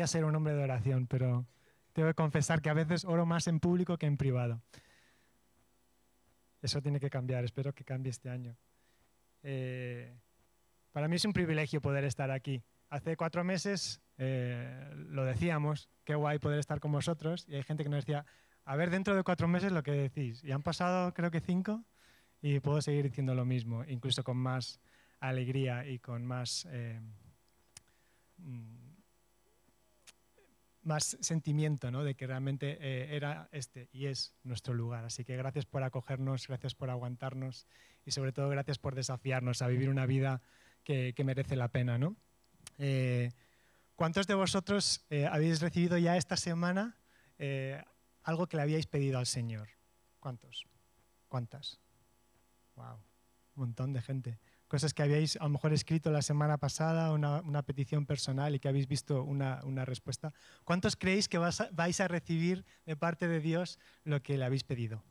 podía ser un hombre de oración, pero tengo que confesar que a veces oro más en público que en privado. Eso tiene que cambiar, espero que cambie este año. Para mí es un privilegio poder estar aquí. Hace 4 meses lo decíamos, qué guay poder estar con vosotros, y hay gente que nos decía, a ver dentro de 4 meses lo que decís. Y han pasado creo que 5 y puedo seguir diciendo lo mismo, incluso con más alegría y con más sentimiento, ¿no? De que realmente era este y es nuestro lugar. Así que gracias por acogernos, gracias por aguantarnos y sobre todo gracias por desafiarnos a vivir una vida que merece la pena, ¿no? ¿Cuántos de vosotros habéis recibido ya esta semana algo que le habíais pedido al Señor? ¿Cuántos? ¿Cuántas? Wow, un montón de gente. Cosas que habíais a lo mejor escrito la semana pasada, una petición personal y que habéis visto una respuesta. ¿Cuántos creéis que vais a recibir de parte de Dios lo que le habéis pedido?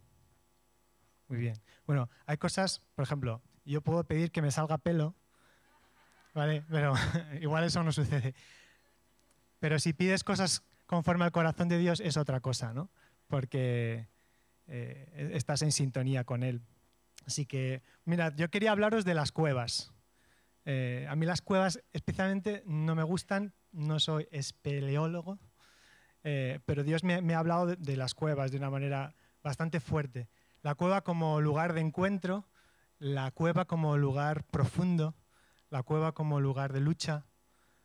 Muy bien. Bueno, hay cosas, por ejemplo, yo puedo pedir que me salga pelo, ¿vale? Pero igual eso no sucede. Pero si pides cosas conforme al corazón de Dios es otra cosa, ¿no? Porque estás en sintonía con Él. Así que, mirad, yo quería hablaros de las cuevas. A mí las cuevas especialmente no me gustan, no soy espeleólogo, pero Dios me ha hablado de las cuevas de una manera bastante fuerte. La cueva como lugar de encuentro, la cueva como lugar profundo, la cueva como lugar de lucha,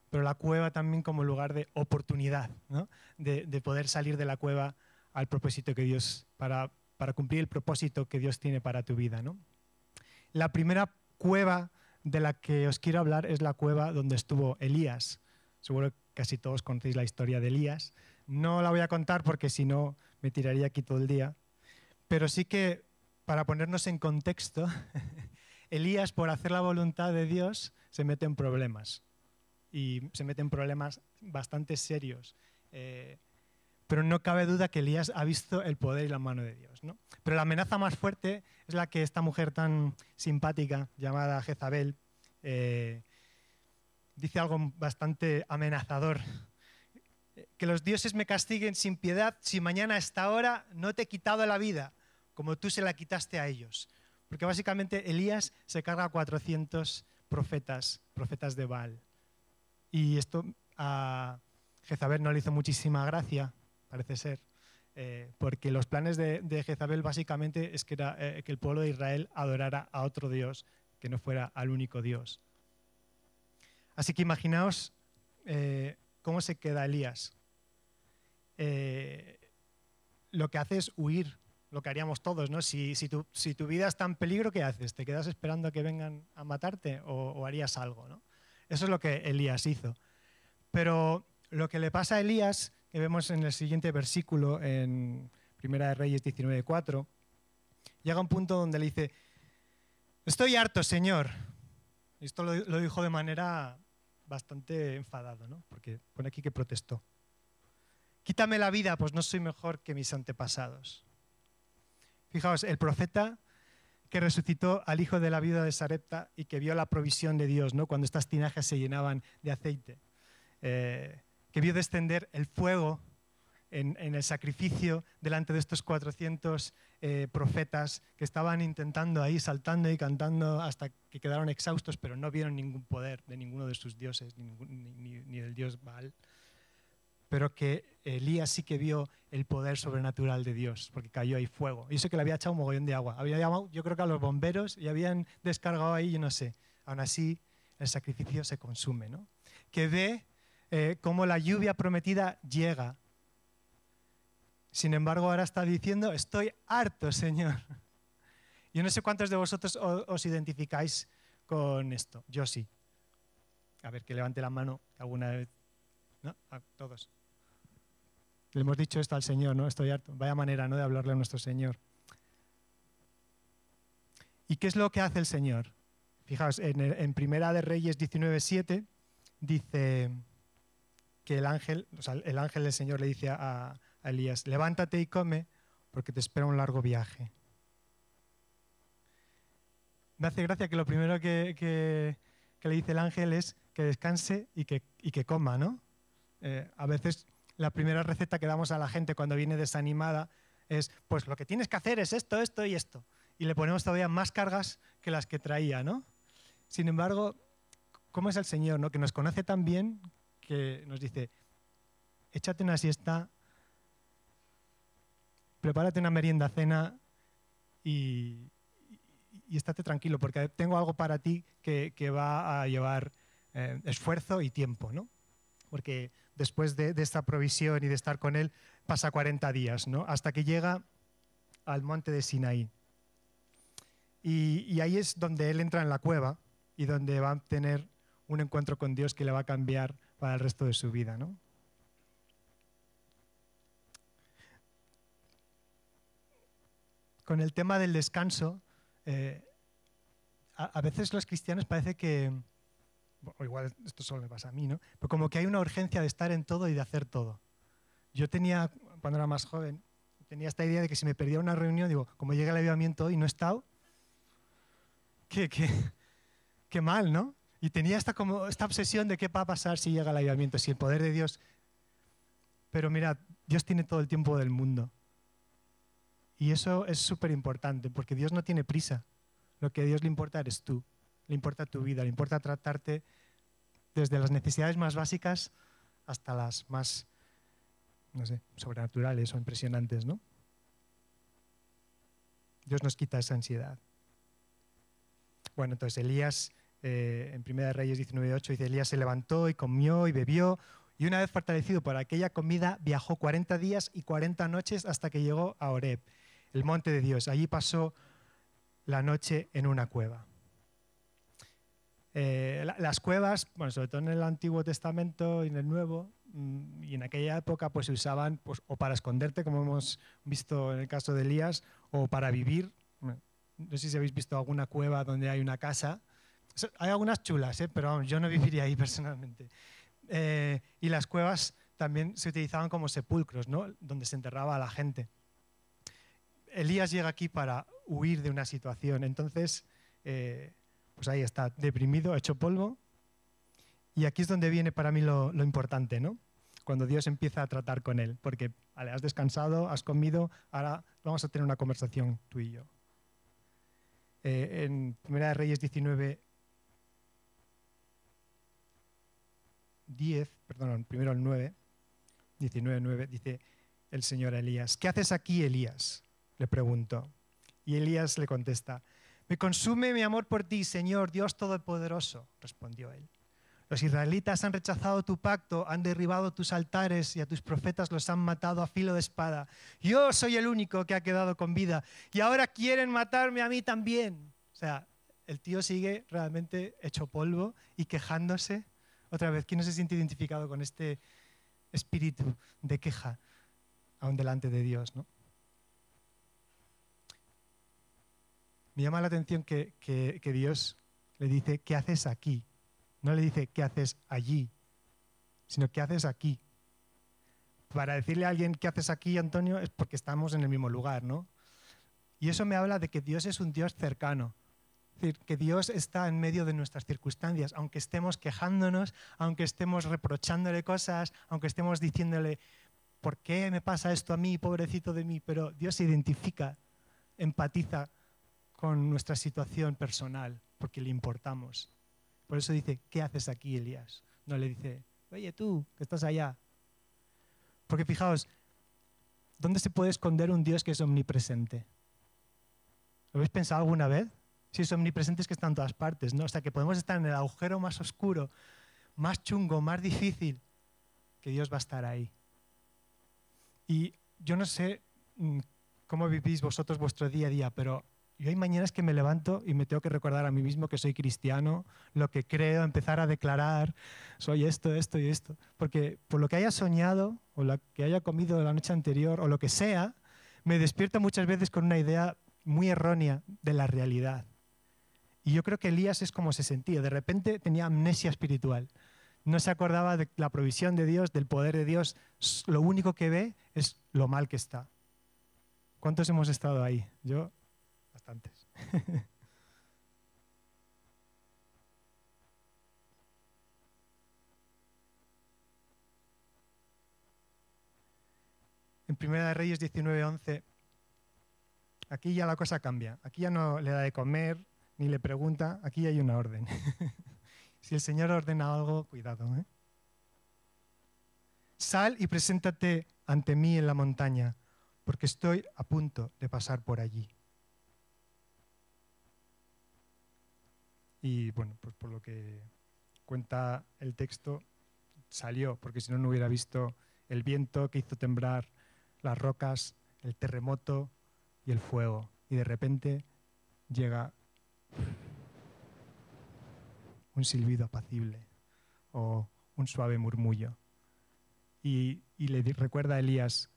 pero la cueva también como lugar de oportunidad, ¿no? De poder salir de la cueva al propósito que Dios, para cumplir el propósito que Dios tiene para tu vida, ¿no? La primera cueva de la que os quiero hablar es la cueva donde estuvo Elías. Seguro que casi todos conocéis la historia de Elías. No la voy a contar porque si no me tiraría aquí todo el día. Pero sí que, para ponernos en contexto, Elías, por hacer la voluntad de Dios, se mete en problemas. Y se mete en problemas bastante serios. Pero no cabe duda que Elías ha visto el poder y la mano de Dios, ¿no? Pero la amenaza más fuerte es la que esta mujer tan simpática, llamada Jezabel, dice algo bastante amenazador. Que los dioses me castiguen sin piedad si mañana a esta hora no te he quitado la vida, como tú se la quitaste a ellos. Porque básicamente Elías se carga a 400 profetas de Baal. Y esto a Jezabel no le hizo muchísima gracia, parece ser, porque los planes de Jezabel básicamente es que era que el pueblo de Israel adorara a otro Dios que no fuera al único Dios. Así que imaginaos cómo se queda Elías. Lo que hace es huir, lo que haríamos todos, ¿no? Si tu vida está en peligro, ¿qué haces? ¿Te quedas esperando a que vengan a matarte o harías algo, ¿no? Eso es lo que Elías hizo. Pero lo que le pasa a Elías, que vemos en el siguiente versículo, en Primera de Reyes 19:4, llega un punto donde le dice, estoy harto, Señor. Y esto lo dijo de manera bastante enfadado, ¿no? Porque pone aquí que protestó. Quítame la vida, pues no soy mejor que mis antepasados. Fijaos, el profeta que resucitó al hijo de la viuda de Sarepta y que vio la provisión de Dios, ¿no? Cuando estas tinajas se llenaban de aceite. Que vio descender el fuego en el sacrificio delante de estos 400 profetas que estaban intentando ahí, saltando y cantando hasta que quedaron exhaustos, pero no vieron ningún poder de ninguno de sus dioses, ni del dios Baal. Pero que Elías sí que vio el poder sobrenatural de Dios, porque cayó ahí fuego. Y eso que le había echado un mogollón de agua. Había llamado, yo creo que a los bomberos y habían descargado ahí, yo no sé. Aún así, el sacrificio se consume, ¿no? Que ve cómo la lluvia prometida llega. Sin embargo, ahora está diciendo, estoy harto, Señor. Yo no sé cuántos de vosotros os identificáis con esto. Yo sí. A ver, que levante la mano alguna vez. ¿No? A todos. Le hemos dicho esto al Señor, ¿no? Estoy harto. Vaya manera, ¿no?, de hablarle a nuestro Señor. ¿Y qué es lo que hace el Señor? Fijaos, en Primera de Reyes 19:7 dice que el ángel del Señor le dice a Elías, levántate y come porque te espera un largo viaje. Me hace gracia que lo primero que le dice el ángel es que descanse y que coma, ¿no? A veces la primera receta que damos a la gente cuando viene desanimada es, pues lo que tienes que hacer es esto, esto y esto. Y le ponemos todavía más cargas que las que traía, ¿no? Sin embargo, ¿cómo es el Señor, ¿no? Que nos conoce tan bien que nos dice, échate una siesta, prepárate una merienda cena y estate tranquilo, porque tengo algo para ti que va a llevar esfuerzo y tiempo, ¿no? Porque después de esta provisión y de estar con él, pasa 40 días, ¿no? Hasta que llega al monte de Sinaí. Y ahí es donde él entra en la cueva y donde va a tener un encuentro con Dios que le va a cambiar para el resto de su vida, ¿no? Con el tema del descanso, a veces los cristianos parece que, o igual esto solo me pasa a mí, ¿no? Pero como que hay una urgencia de estar en todo y de hacer todo. Yo tenía, cuando era más joven, tenía esta idea de que si me perdía una reunión, digo, como llega el avivamiento hoy y no he estado, qué mal, ¿no? Y tenía esta obsesión de qué va a pasar si llega el avivamiento, si el poder de Dios... Pero mira, Dios tiene todo el tiempo del mundo. Y eso es súper importante, porque Dios no tiene prisa. Lo que a Dios le importa eres tú, le importa tu vida, le importa tratarte desde las necesidades más básicas hasta las más, no sé, sobrenaturales o impresionantes, ¿no? Dios nos quita esa ansiedad. Bueno, entonces Elías, en 1 Reyes 19:8 dice, Elías se levantó y comió y bebió, y una vez fortalecido por aquella comida, viajó 40 días y 40 noches hasta que llegó a Horeb, el monte de Dios. Allí pasó la noche en una cueva. Las cuevas, bueno, sobre todo en el Antiguo Testamento y en el Nuevo, y en aquella época pues se usaban pues, o para esconderte, como hemos visto en el caso de Elías, o para vivir. No sé si habéis visto alguna cueva donde hay una casa. Hay algunas chulas, pero vamos, yo no viviría ahí personalmente. Y las cuevas también se utilizaban como sepulcros, ¿no? Donde se enterraba a la gente. Elías llega aquí para huir de una situación, entonces pues ahí está, deprimido, hecho polvo. Y aquí es donde viene para mí lo importante, ¿no? Cuando Dios empieza a tratar con él, porque vale, has descansado, has comido, ahora vamos a tener una conversación tú y yo. En 1 Reyes 9, dice el Señor a Elías, ¿qué haces aquí, Elías?, le preguntó. Y Elías le contesta, me consume mi amor por ti, Señor, Dios Todopoderoso, respondió él. Los israelitas han rechazado tu pacto, han derribado tus altares y a tus profetas los han matado a filo de espada. Yo soy el único que ha quedado con vida y ahora quieren matarme a mí también. O sea, el tío sigue realmente hecho polvo y quejándose. Otra vez, ¿quién no se siente identificado con este espíritu de queja aún delante de Dios, ¿no? Me llama la atención que Dios le dice, ¿qué haces aquí? No le dice, ¿qué haces allí?, sino, ¿qué haces aquí? Para decirle a alguien, ¿qué haces aquí, Antonio?, es porque estamos en el mismo lugar, ¿no? Y eso me habla de que Dios es un Dios cercano. Es decir, que Dios está en medio de nuestras circunstancias, aunque estemos quejándonos, aunque estemos reprochándole cosas, aunque estemos diciéndole, ¿por qué me pasa esto a mí, pobrecito de mí? Pero Dios se identifica, empatiza con nuestra situación personal, porque le importamos. Por eso dice, ¿qué haces aquí, Elías? No le dice, oye tú, que estás allá. Porque fijaos, ¿dónde se puede esconder un Dios que es omnipresente? ¿Lo habéis pensado alguna vez? Si es omnipresente es que está en todas partes, ¿no? O sea, que podemos estar en el agujero más oscuro, más chungo, más difícil, que Dios va a estar ahí. Y yo no sé cómo vivís vosotros vuestro día a día, pero yo hay mañanas que me levanto y me tengo que recordar a mí mismo que soy cristiano, lo que creo, empezar a declarar, soy esto, esto y esto. Porque por lo que haya soñado, o lo que haya comido la noche anterior, o lo que sea, me despierto muchas veces con una idea muy errónea de la realidad. Y yo creo que Elías es como se sentía. De repente tenía amnesia espiritual. No se acordaba de la provisión de Dios, del poder de Dios. Lo único que ve es lo mal que está. ¿Cuántos hemos estado ahí? Yo, bastantes. En Primera de Reyes 19:11, aquí ya la cosa cambia. Aquí ya no le da de comer ni le pregunta, aquí hay una orden. Si el Señor ordena algo, cuidado, ¿eh? Sal y preséntate ante mí en la montaña, porque estoy a punto de pasar por allí. Y bueno, pues por lo que cuenta el texto, salió, porque si no, no hubiera visto el viento que hizo temblar las rocas, el terremoto y el fuego. Y de repente llega un silbido apacible o un suave murmullo. Y le recuerda a Elías,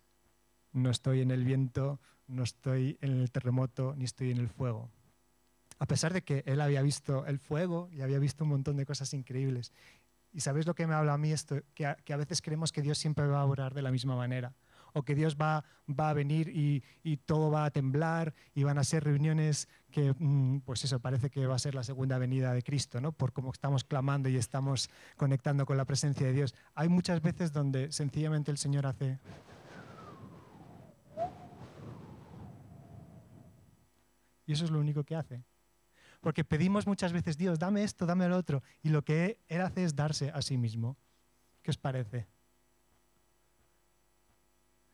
no estoy en el viento, no estoy en el terremoto, ni estoy en el fuego. A pesar de que él había visto el fuego y había visto un montón de cosas increíbles. ¿Y sabéis lo que me habla a mí esto? Que a veces creemos que Dios siempre va a orar de la misma manera. O que Dios va a venir y todo va a temblar y van a ser reuniones que, pues eso, parece que va a ser la segunda venida de Cristo, ¿no? Por cómo estamos clamando y estamos conectando con la presencia de Dios. Hay muchas veces donde sencillamente el Señor hace... Y eso es lo único que hace. Porque pedimos muchas veces, Dios, dame esto, dame lo otro. Y lo que Él hace es darse a sí mismo. ¿Qué os parece?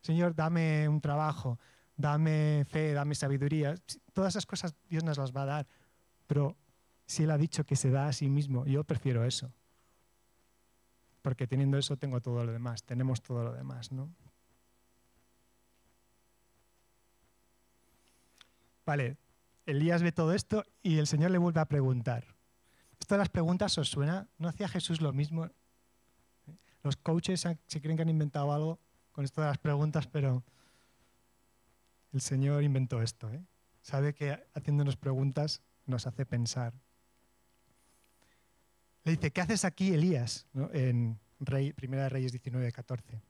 Señor, dame un trabajo, dame fe, dame sabiduría. Todas esas cosas Dios nos las va a dar. Pero si Él ha dicho que se da a sí mismo, yo prefiero eso. Porque teniendo eso tengo todo lo demás, tenemos todo lo demás, ¿no? Vale, Elías ve todo esto y el Señor le vuelve a preguntar. ¿Esto de las preguntas os suena? ¿No hacía Jesús lo mismo? Los coaches se creen que han inventado algo con esto de las preguntas, pero el Señor inventó esto, ¿eh? Sabe que haciéndonos preguntas nos hace pensar. Le dice, ¿qué haces aquí, Elías? ¿No? En Primera de Reyes 19:14.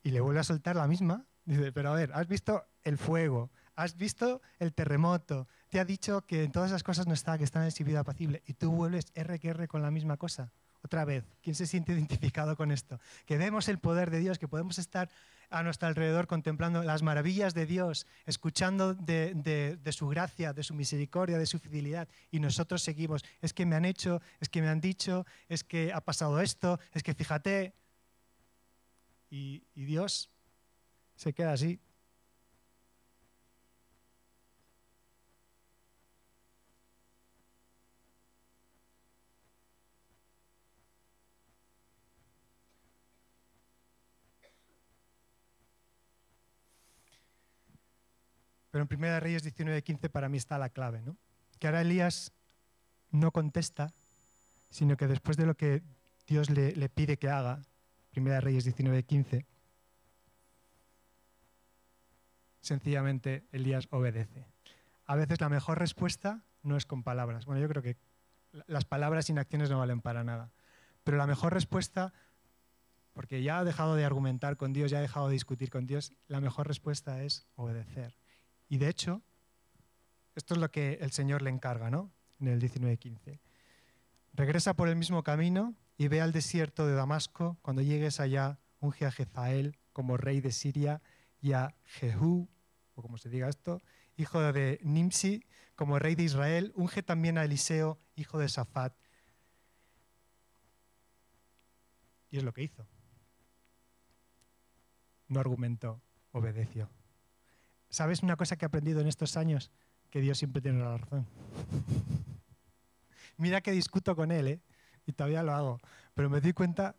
Y le vuelve a soltar la misma. Dice, pero a ver, ¿has visto el fuego? ¿Has visto el terremoto? Te ha dicho que en todas esas cosas no está, que está en el silbido apacible. Y tú vuelves R que R con la misma cosa. Otra vez, ¿quién se siente identificado con esto? Que vemos el poder de Dios, que podemos estar a nuestro alrededor contemplando las maravillas de Dios, escuchando de su gracia, de su misericordia, de su fidelidad, y nosotros seguimos, es que me han hecho, es que me han dicho, es que ha pasado esto, es que fíjate, y Dios se queda así. Pero en 1 Reyes 19:15 para mí está la clave, ¿no? Que ahora Elías no contesta, sino que después de lo que Dios le pide que haga, 1 Reyes 19:15, sencillamente Elías obedece. A veces la mejor respuesta no es con palabras. Bueno, yo creo que las palabras sin acciones no valen para nada. Pero la mejor respuesta, porque ya ha dejado de argumentar con Dios, ya ha dejado de discutir con Dios, la mejor respuesta es obedecer. Y de hecho, esto es lo que el Señor le encarga, ¿no? En el 19:15. Regresa por el mismo camino y ve al desierto de Damasco. Cuando llegues allá, unge a Jezael como rey de Siria y a Jehú, o como se diga esto, hijo de Nimsi, como rey de Israel. Unge también a Eliseo, hijo de Safat. Y es lo que hizo. No argumentó, obedeció. ¿Sabes una cosa que he aprendido en estos años? Que Dios siempre tiene la razón. Mira que discuto con Él, ¿eh? Y todavía lo hago. Pero me doy cuenta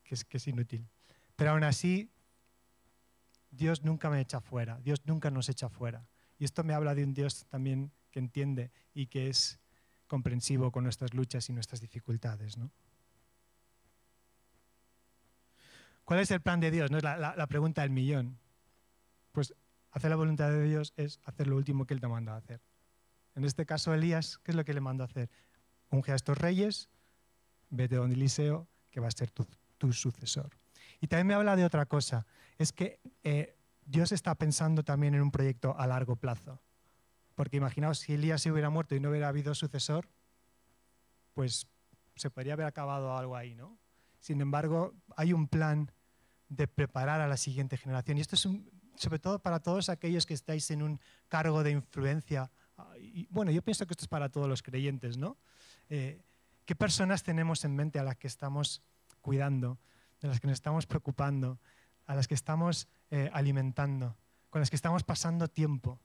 que es inútil. Pero aún así, Dios nunca me echa fuera. Dios nunca nos echa fuera. Y esto me habla de un Dios también que entiende y que es comprensivo con nuestras luchas y nuestras dificultades, ¿no? ¿Cuál es el plan de Dios? No es la pregunta del millón. Pues hacer la voluntad de Dios es hacer lo último que Él te manda a hacer. En este caso, Elías, ¿qué es lo que le manda a hacer? Unge a estos reyes, vete donde Eliseo, que va a ser tu sucesor. Y también me habla de otra cosa, es que Dios está pensando también en un proyecto a largo plazo. Porque imaginaos, si Elías se hubiera muerto y no hubiera habido sucesor, pues se podría haber acabado algo ahí, ¿no? Sin embargo, hay un plan de preparar a la siguiente generación. Y esto es sobre todo para todos aquellos que estáis en un cargo de influencia. Y, bueno, yo pienso que esto es para todos los creyentes, ¿no? ¿Qué personas tenemos en mente a las que estamos cuidando, de las que nos estamos preocupando, a las que estamos alimentando, con las que estamos pasando tiempo?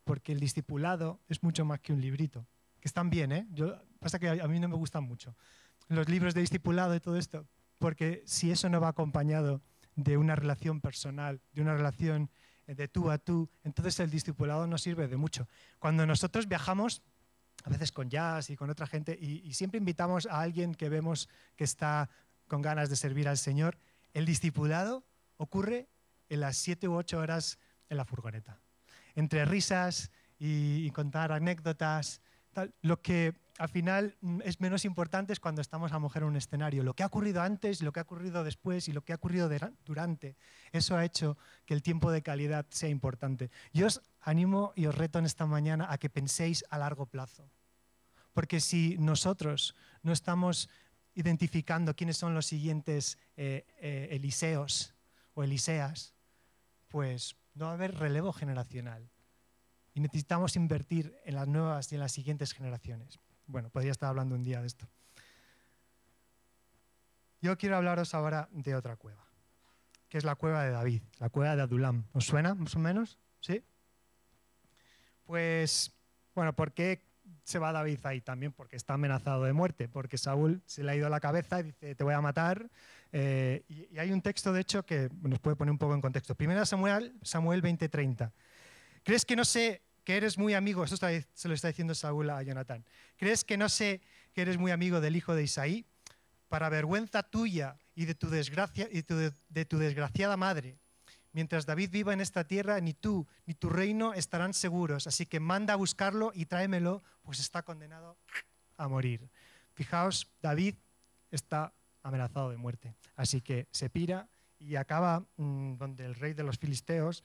Porque el discipulado es mucho más que un librito. Que están bien, ¿eh? Pasa que a mí no me gustan mucho los libros de discipulado y todo esto, porque si eso no va acompañado de una relación personal, de una relación de tú a tú, entonces el discipulado no sirve de mucho. Cuando nosotros viajamos, a veces con Jazz y con otra gente, y siempre invitamos a alguien que vemos que está con ganas de servir al Señor, el discipulado ocurre en las 7 u 8 horas en la furgoneta. Entre risas y contar anécdotas, tal, lo que al final es menos importante es cuando estamos a lo mejor en un escenario. Lo que ha ocurrido antes, lo que ha ocurrido después y lo que ha ocurrido durante, eso ha hecho que el tiempo de calidad sea importante. Yo os animo y os reto en esta mañana a que penséis a largo plazo. Porque si nosotros no estamos identificando quiénes son los siguientes Eliseos o Eliseas, pues no va a haber relevo generacional. Y necesitamos invertir en las nuevas y en las siguientes generaciones. Bueno, podría estar hablando un día de esto. Yo quiero hablaros ahora de otra cueva, que es la cueva de David, la cueva de Adulam. ¿Os suena más o menos? ¿Sí? Pues, bueno, ¿por qué se va David ahí? También porque está amenazado de muerte, porque Saúl se le ha ido a la cabeza y dice, te voy a matar. Y hay un texto, de hecho, que nos puede poner un poco en contexto. 1 Samuel 20:30. ¿Crees que no sé que eres muy amigo? Esto se lo está diciendo Saúl a Jonatán. ¿Crees que no sé que eres muy amigo del hijo de Isaí? Para vergüenza tuya y de tu desgracia y de tu desgraciada madre. Mientras David viva en esta tierra, ni tú ni tu reino estarán seguros. Así que manda a buscarlo y tráemelo, pues está condenado a morir. Fijaos, David está amenazado de muerte. Así que se pira y acaba donde el rey de los filisteos.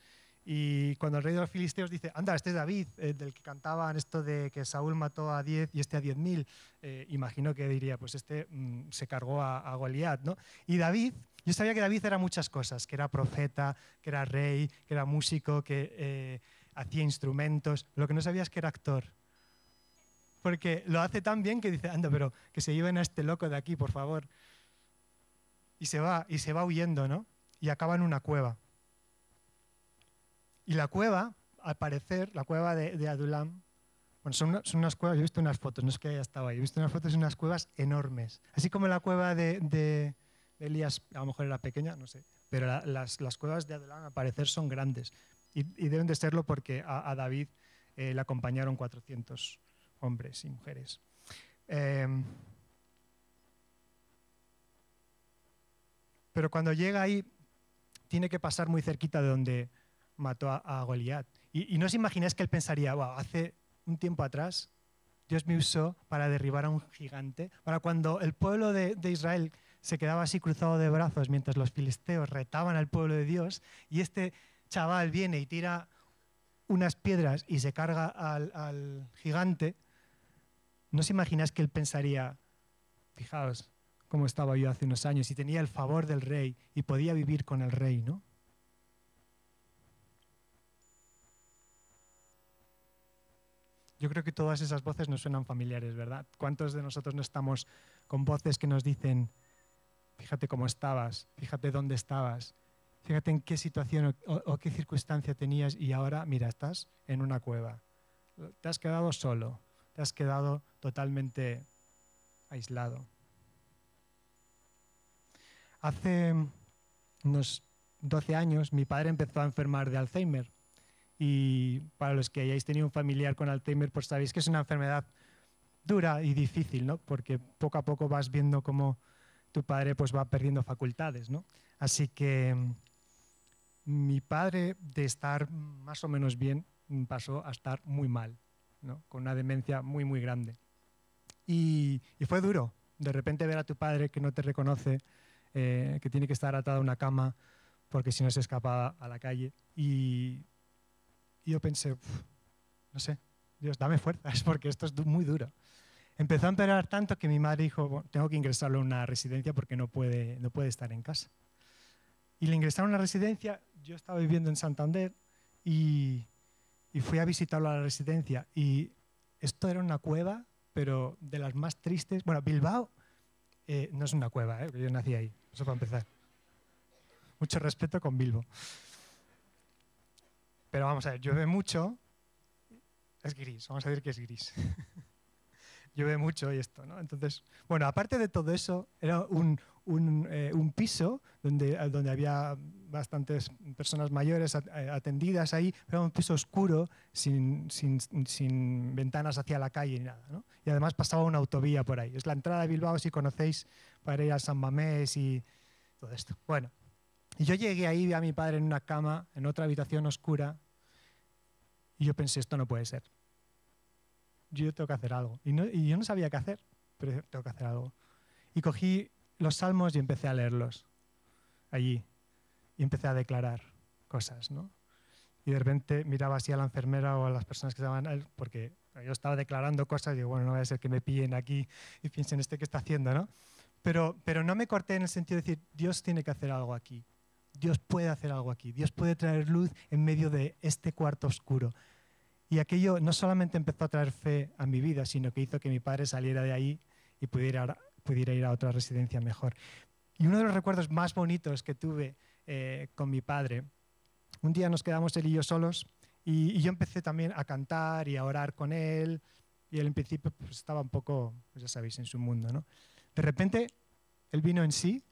Y cuando el rey de los filisteos dice, anda, este es David, del que cantaban esto de que Saúl mató a 10 y este a 10.000, imagino que diría, pues este se cargó a Goliat, ¿no? Y David, yo sabía que David era muchas cosas, que era profeta, que era rey, que era músico, que hacía instrumentos. Lo que no sabía es que era actor. Porque lo hace tan bien que dice, anda, pero que se lleven a este loco de aquí, por favor. Y se va huyendo, ¿no? Y acaba en una cueva. Y la cueva, al parecer, la cueva de Adulam, bueno, son unas cuevas, yo he visto unas fotos, no es que haya estado ahí, he visto unas fotos de unas cuevas enormes. Así como la cueva de Elías, a lo mejor era pequeña, no sé, pero las cuevas de Adulam, al parecer, son grandes. Y deben de serlo porque a David le acompañaron 400 hombres y mujeres. Pero cuando llega ahí, tiene que pasar muy cerquita de donde mató a Goliat. Y no os imagináis que él pensaría, wow, hace un tiempo atrás Dios me usó para derribar a un gigante, para cuando el pueblo de Israel se quedaba así cruzado de brazos mientras los filisteos retaban al pueblo de Dios, y este chaval viene y tira unas piedras y se carga al gigante. ¿No os imagináis que él pensaría, fijaos cómo estaba yo hace unos años y tenía el favor del rey y podía vivir con el rey, ¿no? Yo creo que todas esas voces nos suenan familiares, ¿verdad? ¿Cuántos de nosotros no estamos con voces que nos dicen, fíjate cómo estabas, fíjate dónde estabas, fíjate en qué situación o qué circunstancia tenías y ahora, mira, estás en una cueva, te has quedado solo, te has quedado totalmente aislado? Hace unos 12 años mi padre empezó a enfermar de Alzheimer. Y para los que hayáis tenido un familiar con Alzheimer, pues sabéis que es una enfermedad dura y difícil, ¿no? Porque poco a poco vas viendo cómo tu padre pues va perdiendo facultades, ¿no? Así que mi padre, de estar más o menos bien, pasó a estar muy mal, ¿no? Con una demencia muy, muy grande. Y fue duro, de repente ver a tu padre que no te reconoce, que tiene que estar atado a una cama porque si no se escapaba a la calle. Y yo pensé, no sé, Dios, dame fuerzas porque esto es muy duro. Empezó a empeorar tanto que mi madre dijo, bueno, tengo que ingresarlo a una residencia porque no puede estar en casa. Y le ingresaron a una residencia. Yo estaba viviendo en Santander y fui a visitarlo a la residencia. Y esto era una cueva, pero de las más tristes. Bueno, Bilbao no es una cueva, yo nací ahí, eso para empezar. Mucho respeto con Bilbo. Pero vamos a ver, llueve mucho, es gris, vamos a decir que es gris. Llueve mucho y esto, ¿no? Entonces, bueno, aparte de todo eso, era un piso donde había bastantes personas mayores atendidas ahí, era un piso oscuro, sin ventanas hacia la calle ni nada, ¿no? Y además pasaba una autovía por ahí. Es la entrada de Bilbao, si conocéis, para ir a San Mamés y todo esto. Bueno, y yo llegué ahí, vi a mi padre en una cama, en otra habitación oscura, y yo pensé, esto no puede ser. Yo tengo que hacer algo. Y yo no sabía qué hacer, pero tengo que hacer algo. Y cogí los salmos y empecé a leerlos allí. Y empecé a declarar cosas, ¿no? Y de repente miraba así a la enfermera o a las personas que estaban, porque yo estaba declarando cosas y digo, bueno, no vaya a ser que me pillen aquí y piensen qué está haciendo, ¿no? Pero no me corté en el sentido de decir, Dios tiene que hacer algo aquí. Dios puede hacer algo aquí. Dios puede traer luz en medio de este cuarto oscuro. Y aquello no solamente empezó a traer fe a mi vida, sino que hizo que mi padre saliera de ahí y pudiera ir a otra residencia mejor. Y uno de los recuerdos más bonitos que tuve con mi padre, un día nos quedamos él y yo solos y yo empecé también a cantar y a orar con él. Y él en principio pues, estaba un poco, pues ya sabéis, en su mundo, ¿no? De repente, él vino en sí,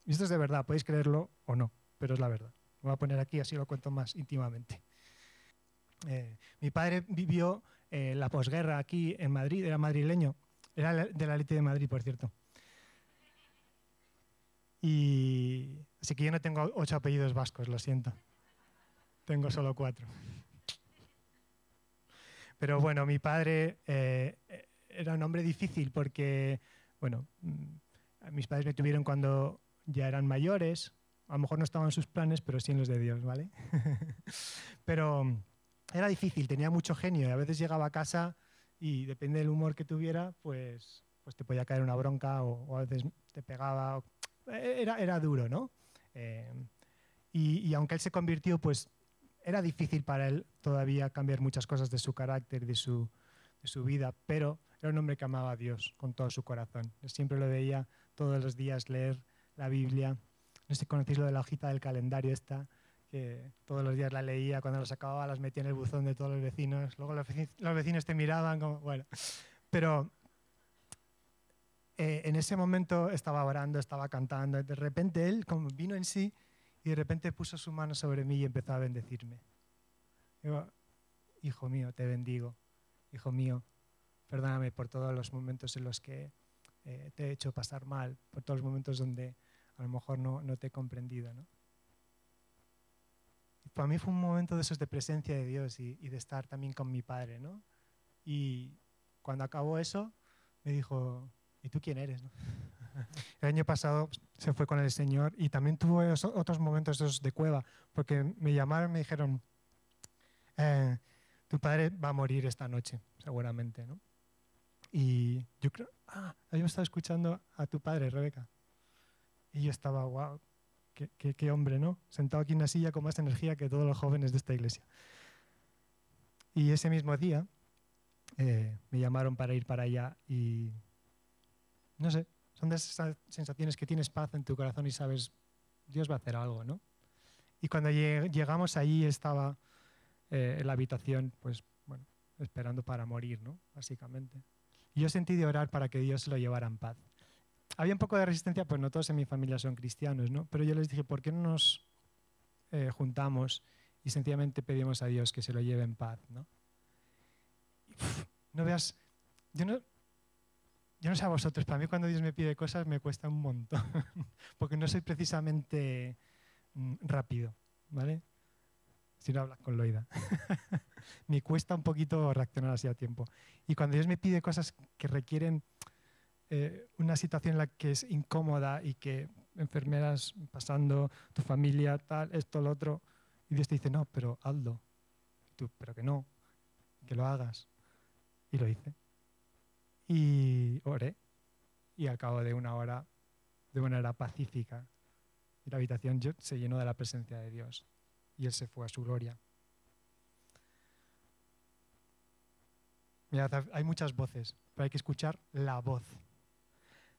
y esto es de verdad, podéis creerlo o no, pero es la verdad. Me voy a poner aquí, así lo cuento más íntimamente. Mi padre vivió la posguerra aquí en Madrid, era madrileño, era de la élite de Madrid, por cierto. Y así que yo no tengo 8 apellidos vascos, lo siento. Tengo solo 4. Pero bueno, mi padre era un hombre difícil porque, bueno, mis padres me tuvieron cuando ya eran mayores. A lo mejor no estaban en sus planes, pero sí en los de Dios, ¿vale? Pero era difícil, tenía mucho genio y a veces llegaba a casa y depende del humor que tuviera, pues te podía caer una bronca o a veces te pegaba. Era duro, ¿no? Y aunque él se convirtió, pues era difícil para él todavía cambiar muchas cosas de su carácter, de su vida, pero era un hombre que amaba a Dios con todo su corazón. Yo siempre lo veía todos los días leer la Biblia. No sé si conocéis lo de la hojita del calendario esta, que todos los días la leía, cuando las acababa las metía en el buzón de todos los vecinos. Luego los vecinos te miraban como, bueno. Pero en ese momento estaba orando, estaba cantando. De repente él como vino en sí y de repente puso su mano sobre mí y empezó a bendecirme. Digo, hijo mío, te bendigo. Hijo mío, perdóname por todos los momentos en los que te he hecho pasar mal, por todos los momentos donde a lo mejor no te he comprendido, ¿no? Y para mí fue un momento de esos de presencia de Dios y de estar también con mi padre, ¿no? Y cuando acabó eso, me dijo, ¿y tú quién eres? ¿No? El año pasado se fue con el Señor y también tuve otros momentos esos de cueva, porque me llamaron y me dijeron, tu padre va a morir esta noche, seguramente, ¿no? Y yo creo, yo estaba escuchando a tu padre, Rebeca. Y yo estaba, wow, qué hombre, ¿no? Sentado aquí en una silla con más energía que todos los jóvenes de esta iglesia. Y ese mismo día me llamaron para ir para allá y, no sé, son de esas sensaciones que tienes paz en tu corazón y sabes, Dios va a hacer algo, ¿no? Y cuando llegamos allí estaba en la habitación, pues, bueno, esperando para morir, ¿no? Básicamente. Y yo sentí de orar para que Dios se lo llevara en paz. Había un poco de resistencia, pues no todos en mi familia son cristianos, ¿no? Pero yo les dije, ¿por qué no nos juntamos y sencillamente pedimos a Dios que se lo lleve en paz, ¿no? Y, no veas, yo no sé a vosotros, para mí cuando Dios me pide cosas me cuesta un montón, porque no soy precisamente rápido, ¿vale? Si no hablas con Loida. Me cuesta un poquito reaccionar así a tiempo. Y cuando Dios me pide cosas que requieren una situación en la que es incómoda y que enfermeras pasando, tu familia, tal, esto, lo otro, y Dios te dice, no, pero hazlo. Y tú, pero que no, que lo hagas. Y lo hice. Y oré. Y al cabo de una hora, de manera pacífica, Y la habitación se llenó de la presencia de Dios y Él se fue a su gloria. Mirad, hay muchas voces, pero hay que escuchar la voz.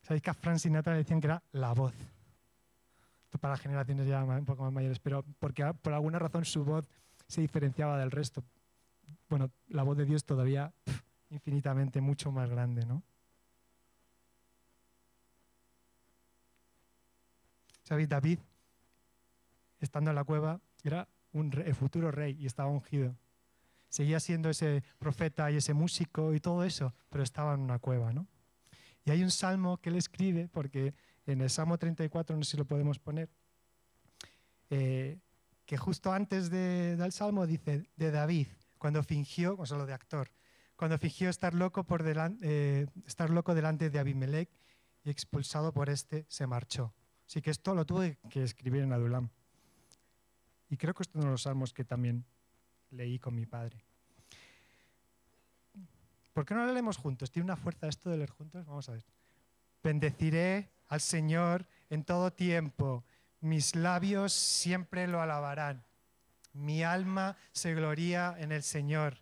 ¿Sabéis que a Frank Sinatra le decían que era la voz? Esto para generaciones ya un poco más mayores, pero porque por alguna razón su voz se diferenciaba del resto. Bueno, la voz de Dios todavía infinitamente mucho más grande, ¿no? ¿Sabéis? David, estando en la cueva, era el futuro rey y estaba ungido. Seguía siendo ese profeta y ese músico y todo eso, pero estaba en una cueva, ¿no? Y hay un salmo que él escribe, porque en el Salmo 34, no sé si lo podemos poner, que justo antes del salmo dice de David, cuando fingió, o sea, lo de actor, cuando fingió estar loco delante de Abimelech y expulsado por este, se marchó. Así que esto lo tuve que escribir en Adulam. Y creo que esto es uno de los salmos que también leí con mi padre. ¿Por qué no lo leemos juntos? ¿Tiene una fuerza esto de leer juntos? Vamos a ver. Bendeciré al Señor en todo tiempo. Mis labios siempre lo alabarán. Mi alma se gloría en el Señor.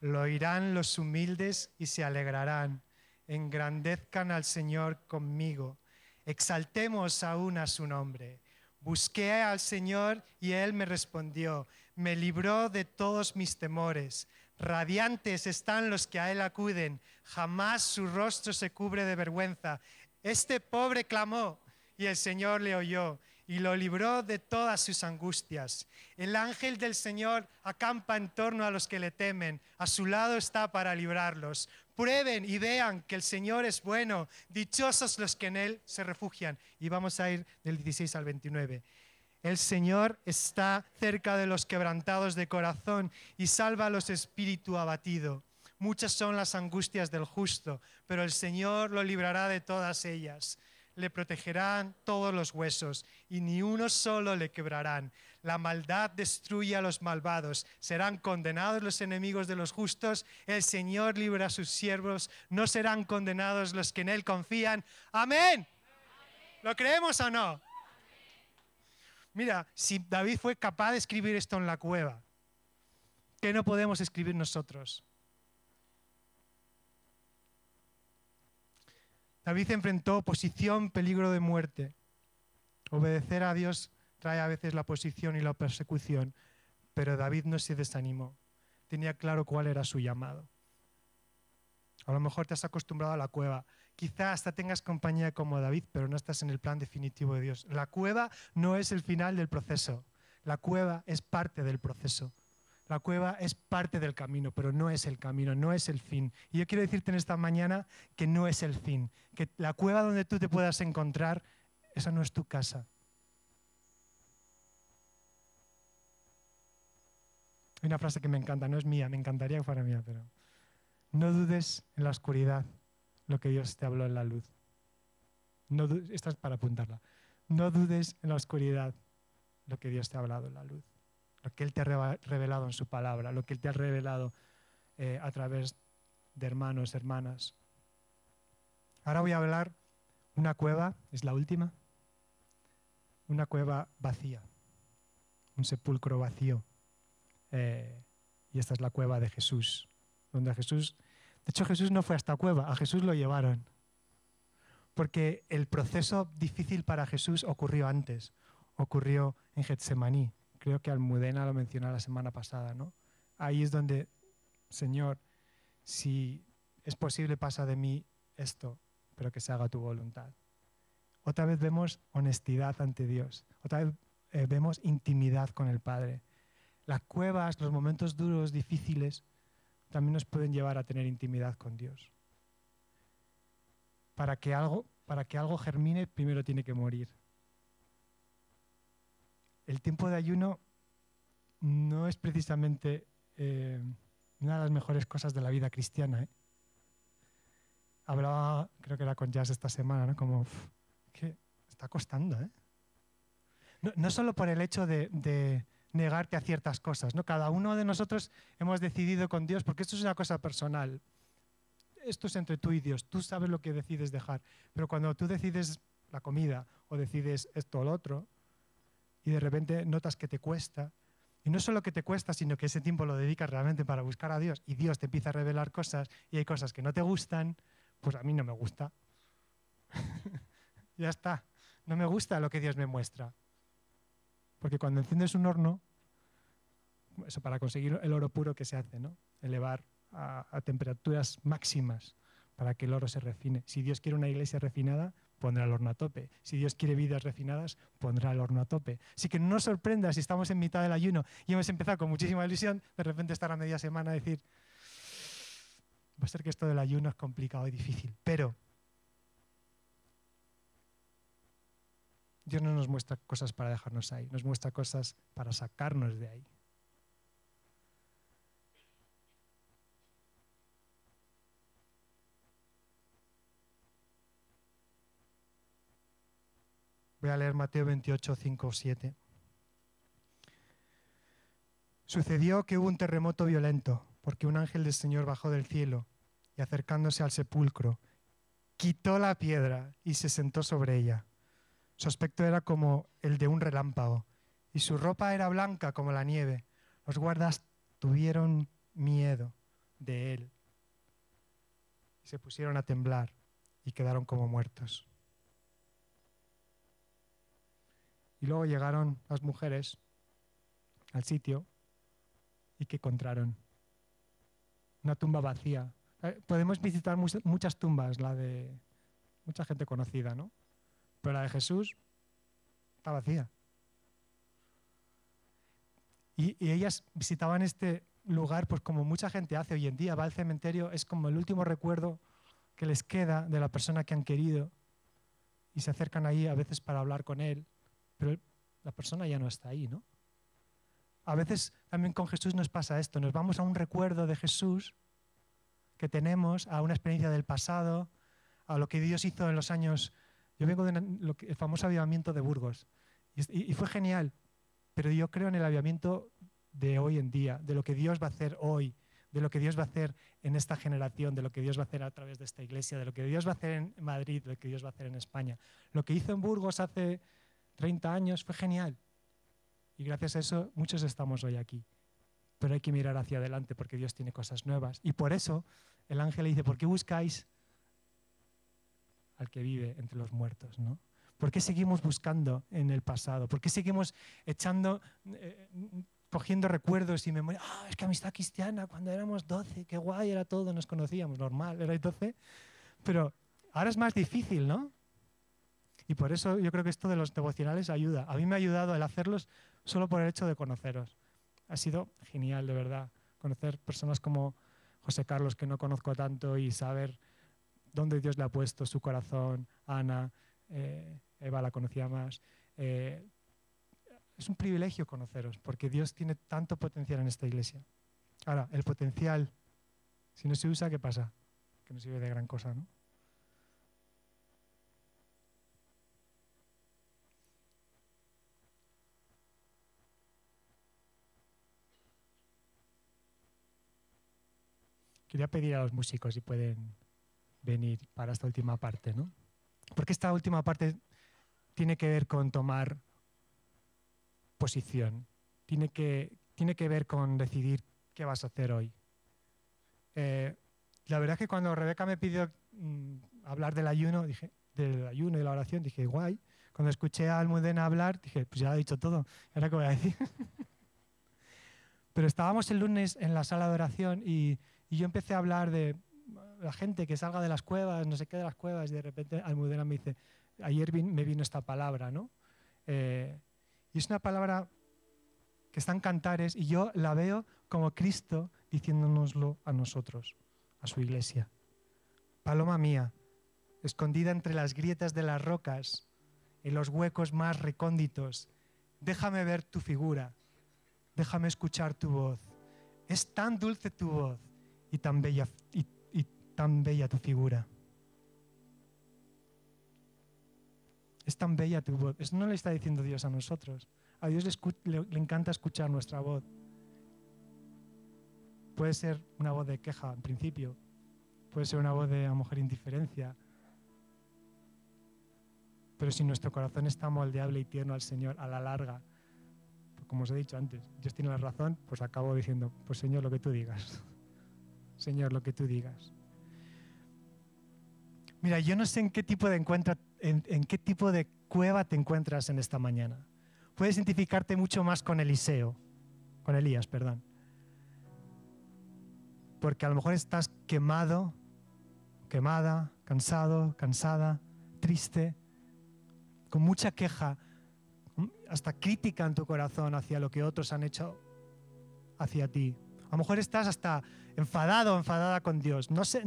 Lo oirán los humildes y se alegrarán. Engrandezcan al Señor conmigo. Exaltemos aún a su nombre. Busqué al Señor y Él me respondió. Me libró de todos mis temores. Radiantes están los que a Él acuden. Jamás su rostro se cubre de vergüenza. Este pobre clamó y el Señor le oyó y lo libró de todas sus angustias. El ángel del Señor acampa en torno a los que le temen. A su lado está para librarlos. Prueben y vean que el Señor es bueno. Dichosos los que en Él se refugian. Y vamos a ir del 16 al 29. El Señor está cerca de los quebrantados de corazón y salva a los espíritu abatido. Muchas son las angustias del justo, pero el Señor lo librará de todas ellas. Le protegerán todos los huesos y ni uno solo le quebrarán. La maldad destruye a los malvados. Serán condenados los enemigos de los justos. El Señor libra a sus siervos. No serán condenados los que en Él confían. ¡Amén! ¿Lo creemos o no? Mira, si David fue capaz de escribir esto en la cueva, ¿qué no podemos escribir nosotros? David enfrentó oposición, peligro de muerte. Obedecer a Dios trae a veces la oposición y la persecución, pero David no se desanimó. Tenía claro cuál era su llamado. A lo mejor te has acostumbrado a la cueva. Quizá hasta tengas compañía como David, pero no estás en el plan definitivo de Dios. La cueva no es el final del proceso. La cueva es parte del proceso. La cueva es parte del camino, pero no es el camino, no es el fin. Y yo quiero decirte en esta mañana que no es el fin. Que la cueva donde tú te puedas encontrar, esa no es tu casa. Hay una frase que me encanta, no es mía, me encantaría que fuera mía, pero... No dudes en la oscuridad lo que Dios te habló en la luz. Esta es para apuntarla. No dudes en la oscuridad lo que Dios te ha hablado en la luz. Lo que Él te ha revelado en su palabra, lo que Él te ha revelado a través de hermanos, hermanas. Ahora voy a hablar una cueva, es la última, una cueva vacía, un sepulcro vacío. Y esta es la cueva de Jesús, donde Jesús... De hecho, Jesús no fue a esta cueva, a Jesús lo llevaron. Porque el proceso difícil para Jesús ocurrió antes, ocurrió en Getsemaní. Creo que Almudena lo mencionó la semana pasada, ¿no? Ahí es donde, Señor, si es posible, pasa de mí esto, pero que se haga tu voluntad. Otra vez vemos honestidad ante Dios. Otra vez vemos intimidad con el Padre. Las cuevas, los momentos duros, difíciles, también nos pueden llevar a tener intimidad con Dios. Para que algo germine, primero tiene que morir. El tiempo de ayuno no es precisamente una de las mejores cosas de la vida cristiana. Hablaba, creo que era con Jazz esta semana, ¿no? Como, que está costando, ¿eh? No solo por el hecho de negarte a ciertas cosas, ¿no? Cada uno de nosotros hemos decidido con Dios, porque esto es una cosa personal. Esto es entre tú y Dios. Tú sabes lo que decides dejar. Pero cuando tú decides la comida o decides esto o lo otro, y de repente notas que te cuesta. Y no solo que te cuesta, sino que ese tiempo lo dedicas realmente para buscar a Dios y Dios te empieza a revelar cosas y hay cosas que no te gustan, pues a mí no me gusta. Ya está. No me gusta lo que Dios me muestra. Porque cuando enciendes un horno, eso para conseguir el oro puro que se hace, ¿no? Elevar a temperaturas máximas para que el oro se refine. Si Dios quiere una iglesia refinada, pondrá el horno a tope. Si Dios quiere vidas refinadas, pondrá el horno a tope. Así que no nos sorprenda si estamos en mitad del ayuno y hemos empezado con muchísima ilusión, de repente estar a media semana y decir, va a ser que esto del ayuno es complicado y difícil. Pero Dios no nos muestra cosas para dejarnos ahí, nos muestra cosas para sacarnos de ahí. Voy a leer Mateo 28, 5, 7. Sucedió que hubo un terremoto violento, porque un ángel del Señor bajó del cielo y acercándose al sepulcro, quitó la piedra y se sentó sobre ella. Su aspecto era como el de un relámpago y su ropa era blanca como la nieve. Los guardas tuvieron miedo de él y se pusieron a temblar y quedaron como muertos. Y luego llegaron las mujeres al sitio y ¿qué encontraron? Una tumba vacía. Podemos visitar muchas tumbas, la de mucha gente conocida, ¿no? Pero la de Jesús está vacía. Y ellas visitaban este lugar, pues como mucha gente hace hoy en día, va al cementerio, es como el último recuerdo que les queda de la persona que han querido y se acercan ahí a veces para hablar con él, pero la persona ya no está ahí, ¿no? A veces también con Jesús nos pasa esto, nos vamos a un recuerdo de Jesús que tenemos, a una experiencia del pasado, a lo que Dios hizo en los años. Yo vengo del famoso avivamiento de Burgos y fue genial, pero yo creo en el avivamiento de hoy en día, de lo que Dios va a hacer hoy, de lo que Dios va a hacer en esta generación, de lo que Dios va a hacer a través de esta iglesia, de lo que Dios va a hacer en Madrid, de lo que Dios va a hacer en España. Lo que hizo en Burgos hace 30 años fue genial y gracias a eso muchos estamos hoy aquí. Pero hay que mirar hacia adelante porque Dios tiene cosas nuevas. Y por eso el ángel le dice, ¿por qué buscáis al que vive entre los muertos, ¿no? ¿Por qué seguimos buscando en el pasado? ¿Por qué seguimos cogiendo recuerdos y memoria? Es que amistad cristiana, cuando éramos 12, qué guay era todo, nos conocíamos, normal, erais 12. Pero ahora es más difícil, ¿no? Y por eso yo creo que esto de los devocionales ayuda. A mí me ha ayudado el hacerlos solo por el hecho de conoceros. Ha sido genial, de verdad, conocer personas como José Carlos, que no conozco tanto, y saber dónde Dios le ha puesto su corazón, Ana, Eva la conocía más. Es un privilegio conoceros, porque Dios tiene tanto potencial en esta iglesia. Ahora, el potencial, si no se usa, ¿qué pasa? Que no sirve de gran cosa, ¿no? Quería pedir a los músicos si pueden venir para esta última parte, ¿no? Porque esta última parte tiene que ver con tomar posición, tiene que ver con decidir qué vas a hacer hoy. La verdad es que cuando Rebeca me pidió hablar del ayuno y la oración, dije, guay. Cuando escuché a Almudena hablar, dije, pues ya ha dicho todo, ¿ahora qué voy a decir? Pero estábamos el lunes en la sala de oración y yo empecé a hablar de la gente que salga de las cuevas, no sé qué de las cuevas, y de repente Almudena me dice, ayer me vino esta palabra, ¿no? Y es una palabra que está en Cantares y yo la veo como Cristo diciéndonoslo a nosotros, a su iglesia. Paloma mía, escondida entre las grietas de las rocas, en los huecos más recónditos, déjame ver tu figura, déjame escuchar tu voz. Es tan dulce tu voz y tan bella tu figura. Es tan bella tu voz. Eso no le está diciendo Dios a nosotros. A Dios le encanta escuchar nuestra voz. Puede ser una voz de queja, en principio. Puede ser una voz de, a lo mejor, indiferencia. Pero si nuestro corazón está moldeable y tierno al Señor, a la larga, como os he dicho antes, Dios tiene la razón, pues acabo diciendo, pues Señor, lo que tú digas. Señor, lo que tú digas. Mira, yo no sé en qué tipo de cueva te encuentras en esta mañana. Puedes identificarte mucho más con Elías, perdón. Porque a lo mejor estás quemado, quemada, cansado, cansada, triste, con mucha queja, hasta crítica en tu corazón hacia lo que otros han hecho hacia ti. A lo mejor estás hasta enfadado o enfadada con Dios. No sé.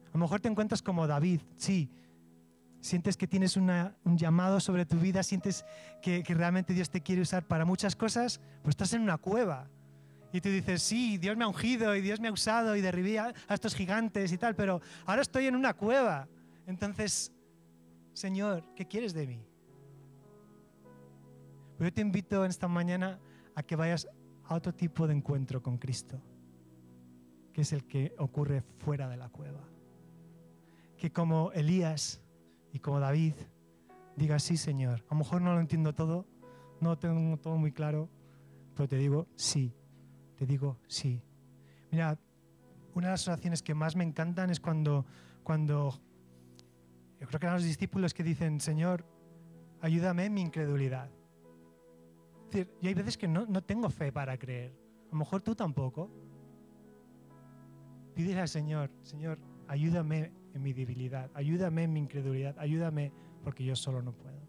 A lo mejor te encuentras como David, sí. Sientes que tienes un llamado sobre tu vida, sientes que realmente Dios te quiere usar para muchas cosas, pues estás en una cueva. Y tú dices, sí, Dios me ha ungido y Dios me ha usado y derribé a estos gigantes y tal, pero ahora estoy en una cueva. Entonces, Señor, ¿qué quieres de mí? Pues yo te invito en esta mañana a que vayas a otro tipo de encuentro con Cristo, que es el que ocurre fuera de la cueva. Que como Elías y como David, digas, sí, Señor, a lo mejor no lo entiendo todo, no lo tengo todo muy claro, pero te digo sí. Te digo sí. Mira, una de las oraciones que más me encantan es cuando yo creo que eran los discípulos que dicen, Señor, ayúdame en mi incredulidad. Es decir, yo hay veces que no tengo fe para creer. A lo mejor tú tampoco. Pídele al Señor, Señor, ayúdame en mi debilidad, ayúdame en mi incredulidad, ayúdame porque yo solo no puedo.